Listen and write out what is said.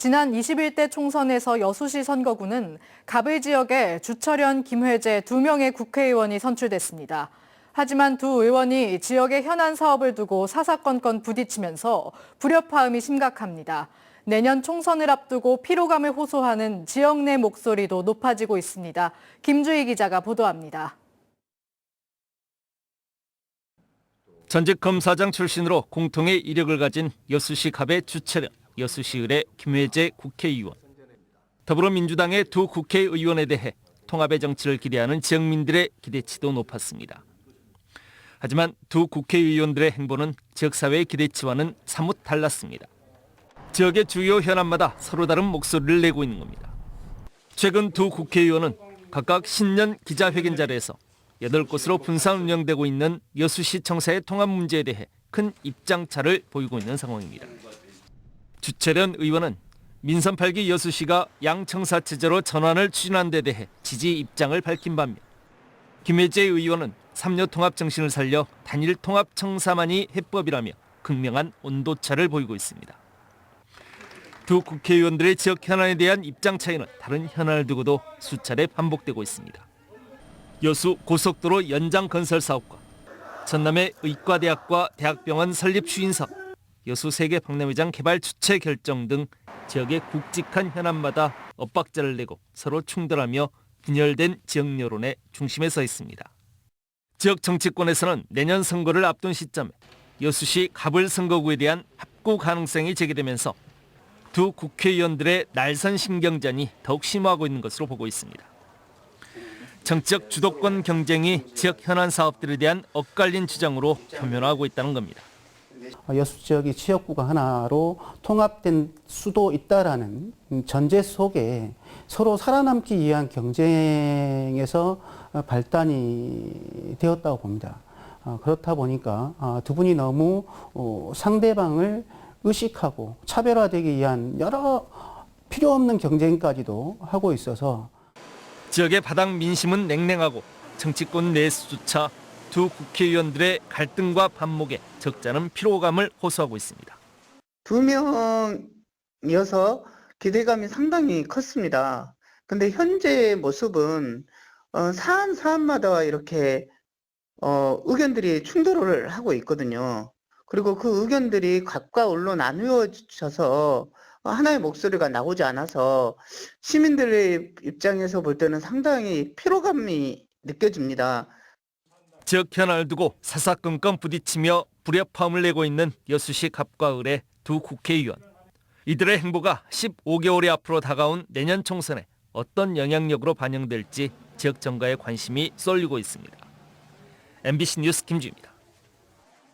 지난 21대 총선에서 여수시 선거구는 갑을 지역에 주철현, 김회재 2명의 국회의원이 선출됐습니다. 하지만 두 의원이 지역의 현안 사업을 두고 사사건건 부딪히면서 불협화음이 심각합니다. 내년 총선을 앞두고 피로감을 호소하는 지역 내 목소리도 높아지고 있습니다. 김주희 기자가 보도합니다. 전직 검사장 출신으로 공통의 이력을 가진 여수시 갑의 주철현, 여수시을의 김회재 국회의원. 더불어민주당의 두 국회의원에 대해 통합의 정치를 기대하는 지역민들의 기대치도 높았습니다. 하지만 두 국회의원들의 행보는 지역사회의 기대치와는 사뭇 달랐습니다. 지역의 주요 현안마다 서로 다른 목소리를 내고 있는 겁니다. 최근 두 국회의원은 각각 신년 기자회견 자리에서 8곳으로 분산 운영되고 있는 여수시청사의 통합 문제에 대해 큰 입장차를 보이고 있는 상황입니다. 주철현 의원은 민선 8기 여수시가 양청사 체제로 전환을 추진한 데 대해 지지 입장을 밝힌 반면 김회재 의원은 3녀 통합 정신을 살려 단일 통합 청사만이 해법이라며 극명한 온도차를 보이고 있습니다. 두 국회의원들의 지역 현안에 대한 입장 차이는 다른 현안을 두고도 수차례 반복되고 있습니다. 여수 고속도로 연장 건설 사업과 전남의 의과대학과 대학병원 설립 추진 사업, 여수 세계 박람회장 개발 주체 결정 등 지역의 굵직한 현안마다 엇박자를 내고 서로 충돌하며 분열된 지역 여론의 중심에 서 있습니다. 지역 정치권에서는 내년 선거를 앞둔 시점에 여수시 갑을 선거구에 대한 합구 가능성이 제기되면서 두 국회의원들의 날선 신경전이 더욱 심화하고 있는 것으로 보고 있습니다. 정치적 주도권 경쟁이 지역 현안 사업들에 대한 엇갈린 주장으로 표면화하고 있다는 겁니다. 여수 지역이 지역구가 하나로 통합된 수도 있다라는 전제 속에 서로 살아남기 위한 경쟁에서 발단이 되었다고 봅니다. 그렇다 보니까 두 분이 너무 상대방을 의식하고 차별화되기 위한 여러 필요 없는 경쟁까지도 하고 있어서 지역의 바닥 민심은 냉랭하고 정치권 내수조차 두 국회의원들의 갈등과 반목에 적잖은 피로감을 호소하고 있습니다. 두 명이어서 기대감이 상당히 컸습니다. 근데 현재 모습은 사안마다 이렇게 의견들이 충돌을 하고 있거든요. 그리고 그 의견들이 각과 언론 나누어져서 하나의 목소리가 나오지 않아서 시민들의 입장에서 볼 때는 상당히 피로감이 느껴집니다. 지역 현안을 두고 사사건건 부딪히며 불협화음을 내고 있는 여수시 갑과 을의 두 국회의원. 이들의 행보가 15개월이 앞으로 다가온 내년 총선에 어떤 영향력으로 반영될지 지역 정가에 관심이 쏠리고 있습니다. MBC 뉴스 김주희입니다.